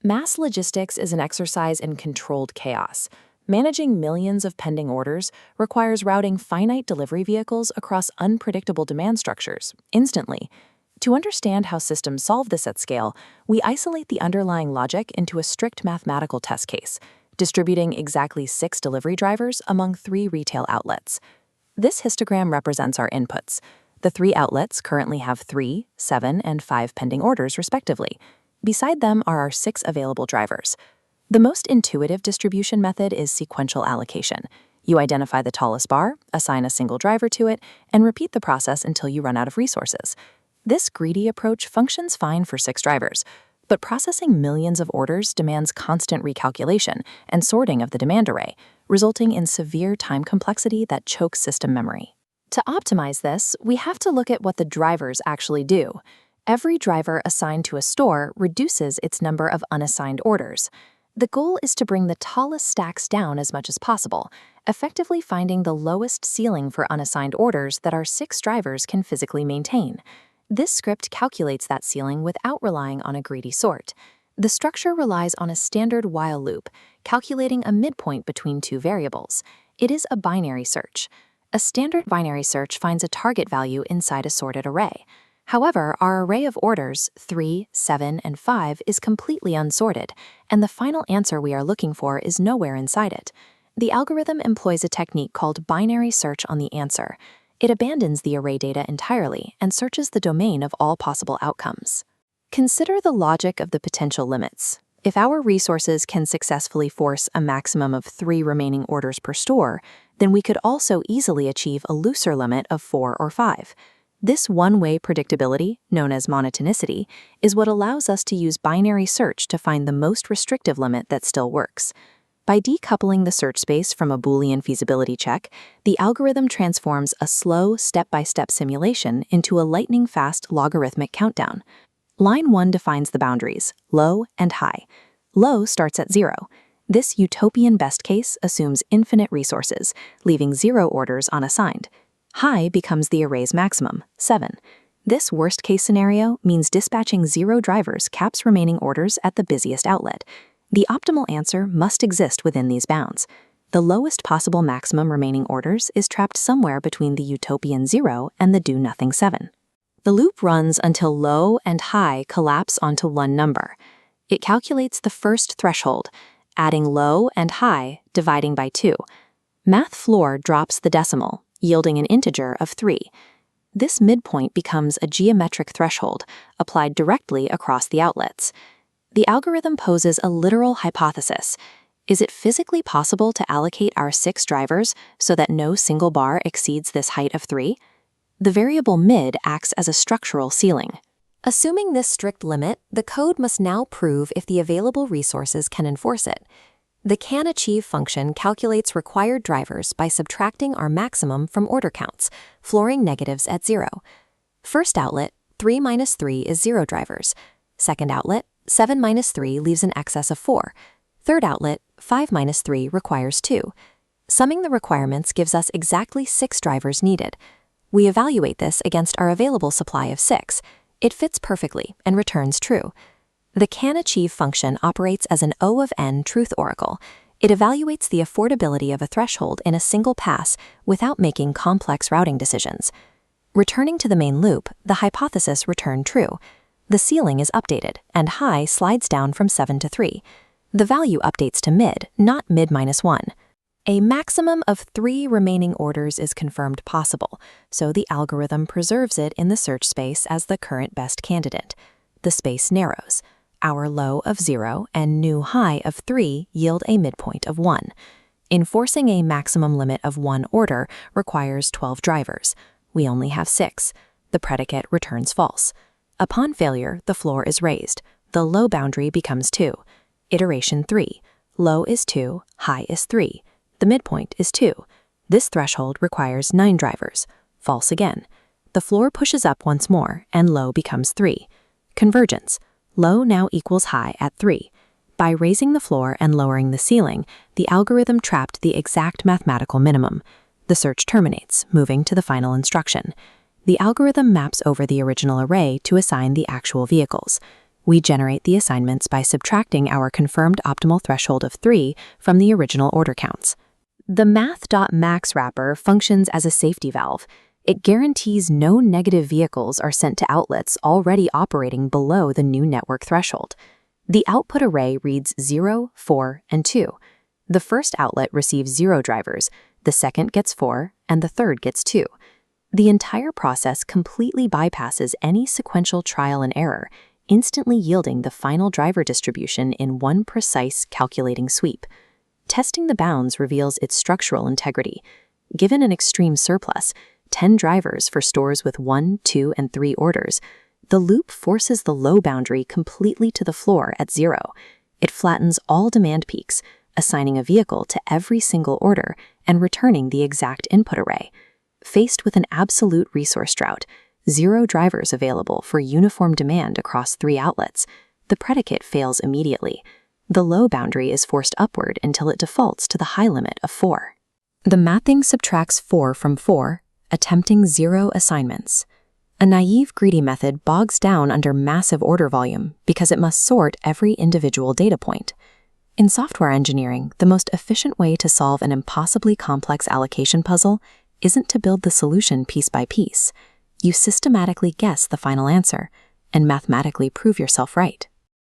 Mass logistics is an exercise in controlled chaos. Managing millions of pending orders requires routing finite delivery vehicles across unpredictable demand structures, instantly. To understand how systems solve this at scale, we isolate the underlying logic into a strict mathematical test case, distributing exactly 6 delivery drivers among 3 retail outlets. This histogram represents our inputs. The 3 outlets currently have 3, 7, and 5 pending orders, respectively. Beside them are our 6 available drivers. The most intuitive distribution method is sequential allocation. You identify the tallest bar, assign a single driver to it, and repeat the process until you run out of resources. This greedy approach functions fine for 6 drivers, but processing millions of orders demands constant recalculation and sorting of the demand array, resulting in severe time complexity that chokes system memory. To optimize this, we have to look at what the drivers actually do. Every driver assigned to a store reduces its number of unassigned orders. The goal is to bring the tallest stacks down as much as possible, effectively finding the lowest ceiling for unassigned orders that our 6 drivers can physically maintain. This script calculates that ceiling without relying on a greedy sort. The structure relies on a standard while loop, calculating a midpoint between 2 variables. It is a binary search. A standard binary search finds a target value inside a sorted array. However, our array of orders, 3, 7, and 5, is completely unsorted, and the final answer we are looking for is nowhere inside it. The algorithm employs a technique called binary search on the answer. It abandons the array data entirely and searches the domain of all possible outcomes. Consider the logic of the potential limits. If our resources can successfully force a maximum of 3 remaining orders per store, then we could also easily achieve a looser limit of 4 or 5. This one-way predictability, known as monotonicity, is what allows us to use binary search to find the most restrictive limit that still works. By decoupling the search space from a Boolean feasibility check, the algorithm transforms a slow, step-by-step simulation into a lightning-fast logarithmic countdown. Line 1 defines the boundaries, low and high. Low starts at 0. This utopian best case assumes infinite resources, leaving 0 orders unassigned. High becomes the array's maximum, 7. This worst-case scenario means dispatching 0 drivers caps remaining orders at the busiest outlet. The optimal answer must exist within these bounds. The lowest possible maximum remaining orders is trapped somewhere between the utopian 0 and the do-nothing 7. The loop runs until low and high collapse onto one number. It calculates the first threshold, adding low and high, dividing by 2. Math floor drops the decimal, yielding an integer of 3. This midpoint becomes a geometric threshold, applied directly across the outlets. The algorithm poses a literal hypothesis. Is it physically possible to allocate our 6 drivers so that no single bar exceeds this height of 3? The variable mid acts as a structural ceiling. Assuming this strict limit, the code must now prove if the available resources can enforce it. The CanAchieve function calculates required drivers by subtracting our maximum from order counts, flooring negatives at 0. First outlet, 3 minus 3 is 0 drivers. Second outlet, 7 minus 3 leaves an excess of 4. Third outlet, 5 minus 3 requires 2. Summing the requirements gives us exactly 6 drivers needed. We evaluate this against our available supply of 6. It fits perfectly and returns true. The CanAchieve function operates as an O of n truth oracle. It evaluates the affordability of a threshold in a single pass without making complex routing decisions. Returning to the main loop, the hypothesis returned true. The ceiling is updated, and high slides down from 7 to 3. The value updates to mid, not mid minus 1. A maximum of 3 remaining orders is confirmed possible, so the algorithm preserves it in the search space as the current best candidate. The space narrows. Our low of 0 and new high of 3 yield a midpoint of 1. Enforcing a maximum limit of 1 order requires 12 drivers. We only have 6. The predicate returns false. Upon failure, the floor is raised. The low boundary becomes 2. Iteration 3. Low is 2, high is 3. The midpoint is 2. This threshold requires 9 drivers. False again. The floor pushes up once more, and low becomes 3. Convergence. Low now equals high at 3. By raising the floor and lowering the ceiling, the algorithm trapped the exact mathematical minimum. The search terminates, moving to the final instruction. The algorithm maps over the original array to assign the actual vehicles. We generate the assignments by subtracting our confirmed optimal threshold of 3 from the original order counts. The math.max wrapper functions as a safety valve. It guarantees no negative vehicles are sent to outlets already operating below the new network threshold. The output array reads 0, 4, and 2. The first outlet receives 0 drivers, the second gets 4, and the third gets 2. The entire process completely bypasses any sequential trial and error, instantly yielding the final driver distribution in one precise calculating sweep. Testing the bounds reveals its structural integrity. Given an extreme surplus, 10 drivers for stores with 1, 2, and 3 orders, the loop forces the low boundary completely to the floor at 0. It flattens all demand peaks, assigning a vehicle to every single order and returning the exact input array. Faced with an absolute resource drought, 0 drivers available for uniform demand across 3 outlets, the predicate fails immediately. The low boundary is forced upward until it defaults to the high limit of 4. The mapping subtracts 4 from 4, attempting 0 assignments. A naive greedy method bogs down under massive order volume because it must sort every individual data point. In software engineering, the most efficient way to solve an impossibly complex allocation puzzle isn't to build the solution piece by piece. You systematically guess the final answer and mathematically prove yourself right.